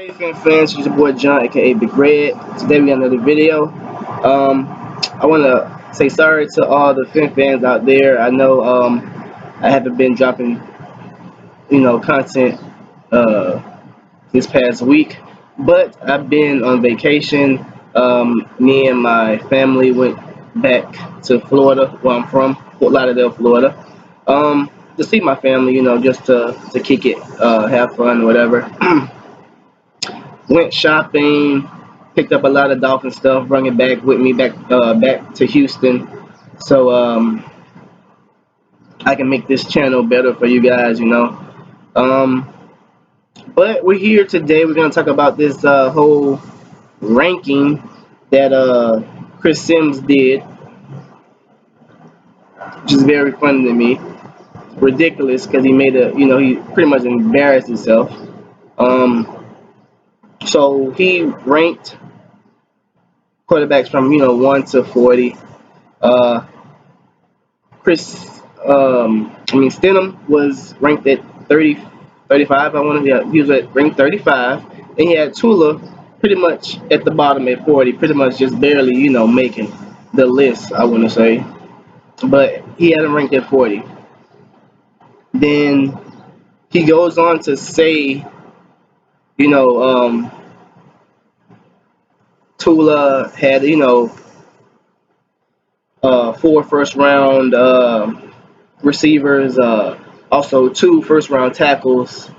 Hey fans, it's your boy John, aka Big Red. Today we got another video. I want to say sorry to all the fans out there. I know I haven't been dropping, content uh, this past week, but I've been on vacation. Me and my family went back to Florida, where I'm from, Fort Lauderdale, Florida, to see my family. Just to kick it, have fun, whatever. Went shopping, picked up a lot of dolphin stuff, brought it back with me back to Houston, so I can make this channel better for you guys. Um, but we're here today. We're gonna talk about this whole ranking that Chris Sims did, which is very funny to me. Ridiculous because he pretty much embarrassed himself. Um, so he ranked quarterbacks from 1 to 40. Uh, Chris, Stidham was ranked at 30, 35. I want to, yeah, he was at ranked 35, and he had Tula pretty much at the bottom at 40, pretty much just barely, making the list. I want to say, but he had him ranked at 40. Then he goes on to say, you know, um, Tula had, four first round receivers, also two first round tackles,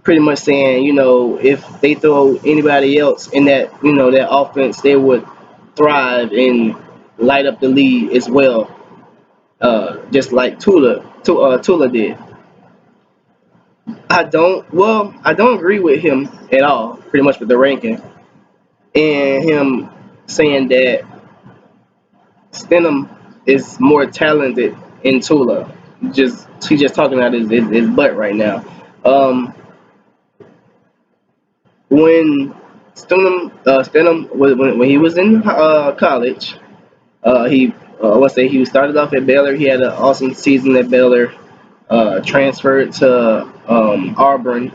pretty much saying, if they throw anybody else in that offense, they would thrive and light up the league as well, just like Tula did. I don't agree with him at all, pretty much with the ranking and him saying that Stenham is more talented in Tula. He's just talking out his butt right now. Um, when Stenham when he was in college, he let's say he started off at Baylor. He had an awesome season at Baylor. Transferred to Auburn,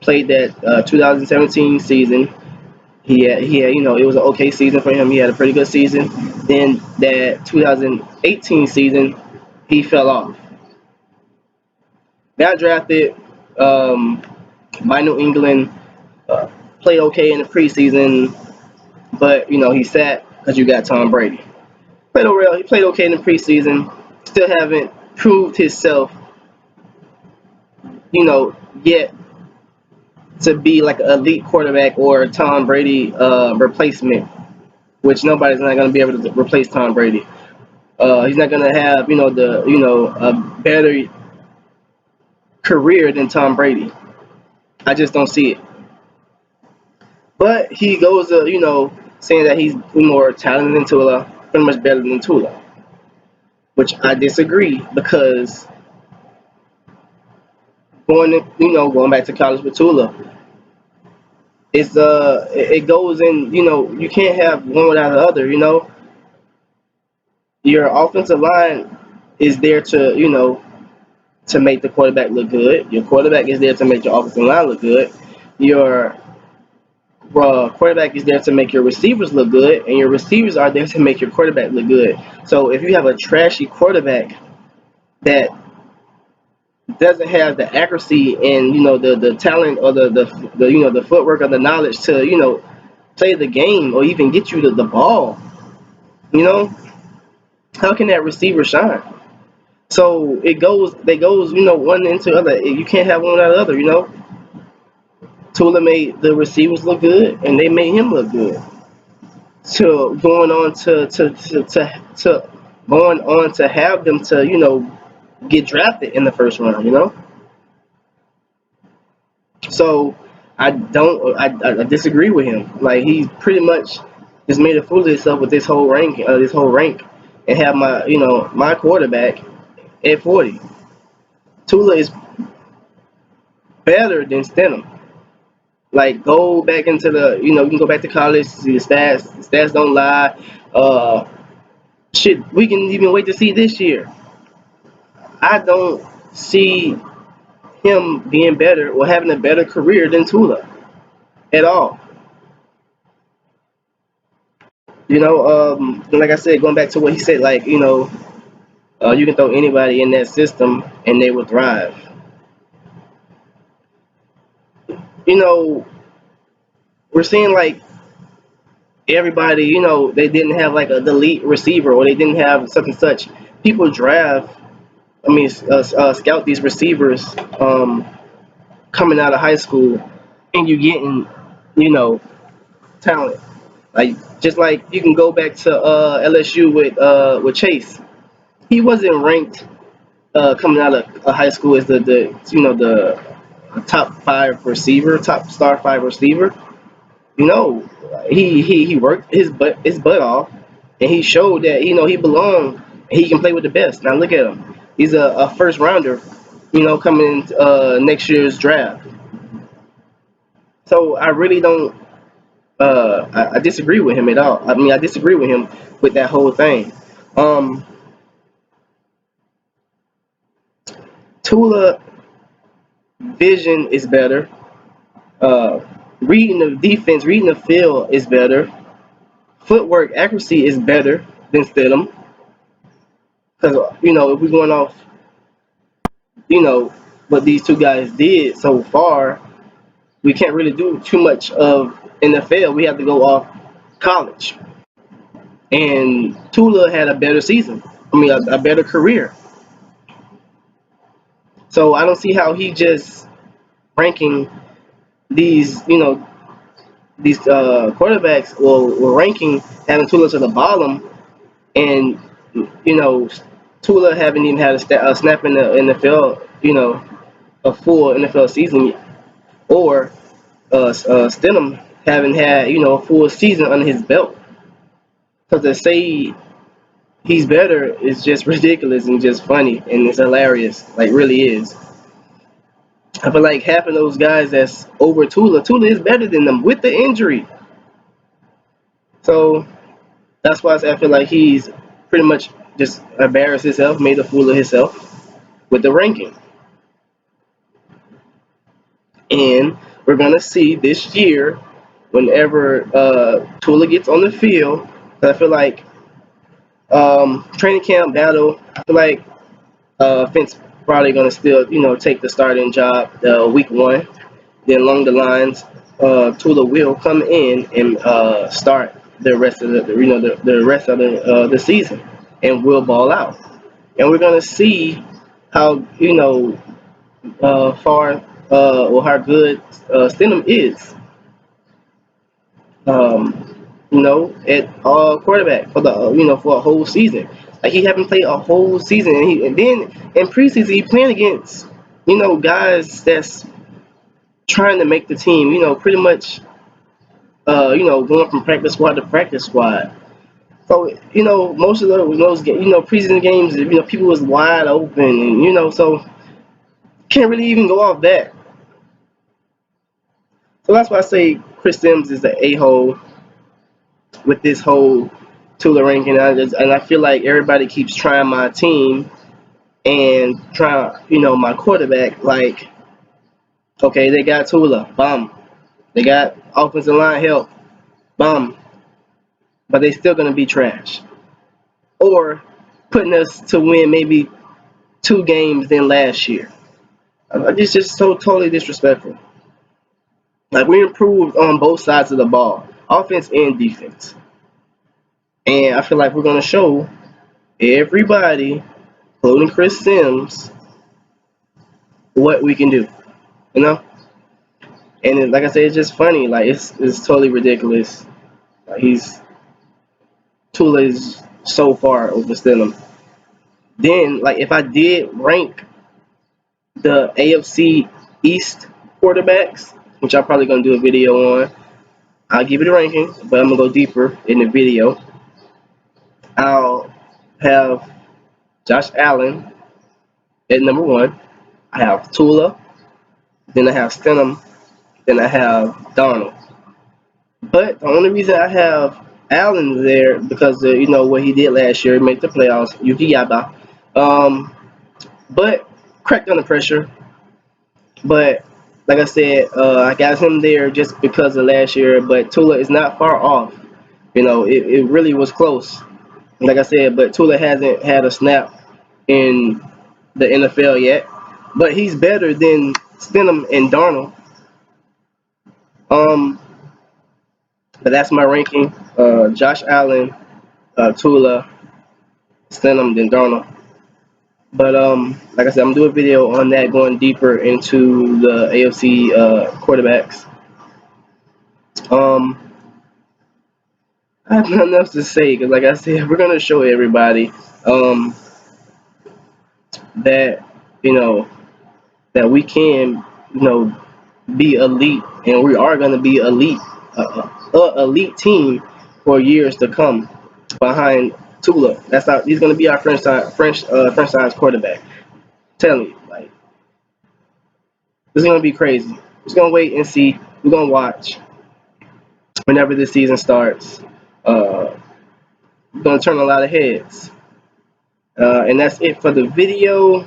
played that 2017 season. He had it was an okay season for him. He had a pretty good season. Then that 2018 season, he fell off. Got drafted um, by New England. Uh, Played okay in the preseason, but he sat because you got Tom Brady. He played okay in the preseason. Still haven't proved himself, yet to be like an elite quarterback or a Tom Brady replacement, which nobody's not going to be able to replace Tom Brady. He's not going to have a better career than Tom Brady. I just don't see it. But he goes saying that he's more talented than Tula, pretty much better than Tula, which I disagree because going back to college with Tula, it goes in, you can't have one without the other. Your offensive line is there to make the quarterback look good. Your quarterback is there to make your offensive line look good. Your quarterback is there to make your receivers look good, and your receivers are there to make your quarterback look good. So if you have a trashy quarterback that doesn't have the accuracy and the talent or the footwork or the knowledge to play the game or even get you the ball, you know how can that receiver shine? So they goes one into the other. You can't have one without the other. Tula made the receivers look good, and they made him look good. To going on to going on to have them to get drafted in the first round. So I disagree with him. Like he pretty much just made a fool of himself with this whole rank, and have my quarterback at 40. Tula is better than Stenham. Like go back into you can go back to college, see the stats. The stats don't lie. Uh, Shit, we can even wait to see this year. I don't see him being better or having a better career than Tula. at all. Like I said, going back to what he said, like you can throw anybody in that system and they will thrive. You know, we're seeing like everybody, they didn't have like a delete receiver or they didn't have such and such. People draft, scout these receivers coming out of high school, and you getting, you know, talent. Like just like you can go back to LSU with Chase. He wasn't ranked coming out of high school as the top five receiver, top star five receiver. You know, he worked his butt off, and he showed that he belonged. And he can play with the best. Now look at him. He's a first rounder. Coming in next year's draft. So I really don't. I disagree with him at all. I mean, I disagree with him with that whole thing. Um, Tula vision is better. Uh, Reading the defense, reading the field is better. Footwork accuracy is better than Stidham. Because if we're going off, you know, what these two guys did so far, we can't really do too much of NFL. We have to go off college. And Tula had a better season. I mean, a better career. So I don't see how he just ranking these, these quarterbacks or ranking having Tula to the bottom, and Tula haven't even had a snap in the NFL, a full NFL season, or Stidham haven't had a full season under his belt. So to say he's better is just ridiculous and just funny and it's hilarious, like really is. I feel like half of those guys that's over Tula is better than them with the injury. So that's why I feel like he's pretty much just embarrassed himself, made a fool of himself with the ranking. And we're gonna see this year, whenever Tula gets on the field, I feel like training camp battle. I feel like Fence probably gonna still take the starting job week one. Then along the lines, Tula will come in and start the rest of the rest of the season, and will ball out. And we're gonna see how far or how good Stidham is. At quarterback for the for a whole season. Like he haven't played a whole season, and then in preseason he playing against guys that's trying to make the team. Pretty much going from practice squad to practice squad. So most of those preseason games, people was wide open, and so can't really even go off that. So that's why I say Chris Sims is the a-hole with this whole Tula ranking. And I feel like everybody keeps trying my team and trying my quarterback. Like, okay, they got Tula, bomb. They got offensive line help, bomb. But they still gonna be trash. Or putting us to win maybe 2 games than last year. It's just so totally disrespectful. Like we improved on both sides of the ball, offense and defense. And I feel like we're gonna show everybody, including Chris Sims, what we can do. You know? And like I said, it's just funny. Like it's totally ridiculous. Like Tula is so far over Stidham. Then, like if I did rank the AFC East quarterbacks, which I'm probably gonna do a video on, I'll give it a ranking, but I'm gonna go deeper in the video. I'll have Josh Allen at number one. I have Tula, then I have Stidham, then I have Donald. But the only reason I have Allen there because of, what he did last year, make the playoffs, Yuki Yaba. But cracked under pressure. But like I said, I got him there just because of last year, but Tula is not far off. It really was close. Like I said, but Tula hasn't had a snap in the NFL yet. But he's better than Stidham and Darnold. Um, but that's my ranking. Josh Allen, Tula, Stidham, then Darnold. But like I said, I'm gonna do a video on that, going deeper into the AFC quarterbacks. Um, I have nothing else to say because, like I said, we're gonna show everybody um, that you know that we can be elite, and we are gonna be elite, elite team for years to come behind Tula. That's how he's gonna be our franchise quarterback. Telling you, like, this is gonna be crazy. We're just gonna wait and see. We're gonna watch whenever this season starts. Uh, we're gonna turn a lot of heads. And that's it for the video.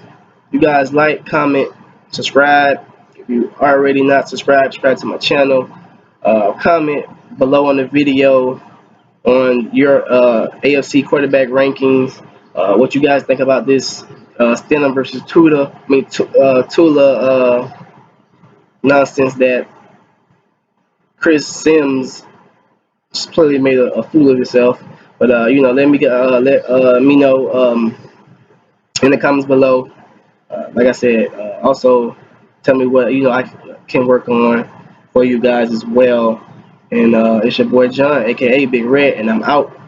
You guys like, comment, subscribe. If you already not subscribed, subscribe to my channel. Comment below on the video on your AFC quarterback rankings. What you guys think about this Stidham versus Tula nonsense that Chris Sims just clearly made a fool of himself. But let me know in the comments below. Like I said, also tell me what I can work on for you guys as well. And it's your boy John, aka Big Red, and I'm out.